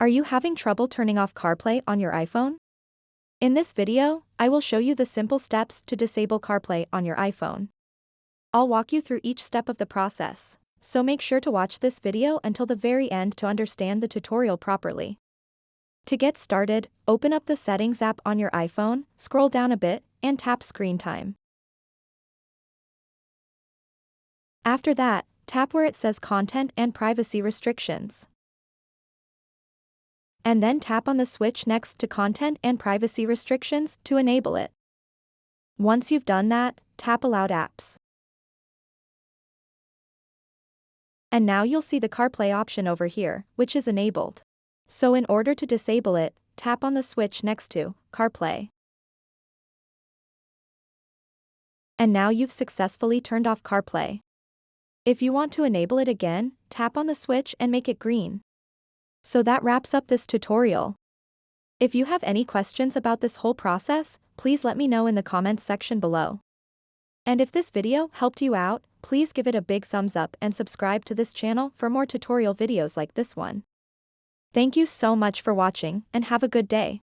Are you having trouble turning off CarPlay on your iPhone? In this video, I will show you the simple steps to disable CarPlay on your iPhone. I'll walk you through each step of the process, so make sure to watch this video until the very end to understand the tutorial properly. To get started, open up the Settings app on your iPhone, scroll down a bit, and tap Screen Time. After that, tap where it says Content and Privacy Restrictions. And then tap on the switch next to Content and Privacy Restrictions to enable it. Once you've done that, tap Allowed Apps. And now you'll see the CarPlay option over here, which is enabled. So in order to disable it, tap on the switch next to CarPlay. And now you've successfully turned off CarPlay. If you want to enable it again, tap on the switch and make it green. So that wraps up this tutorial. If you have any questions about this whole process, please let me know in the comments section below. And if this video helped you out, please give it a big thumbs up and subscribe to this channel for more tutorial videos like this one. Thank you so much for watching and have a good day.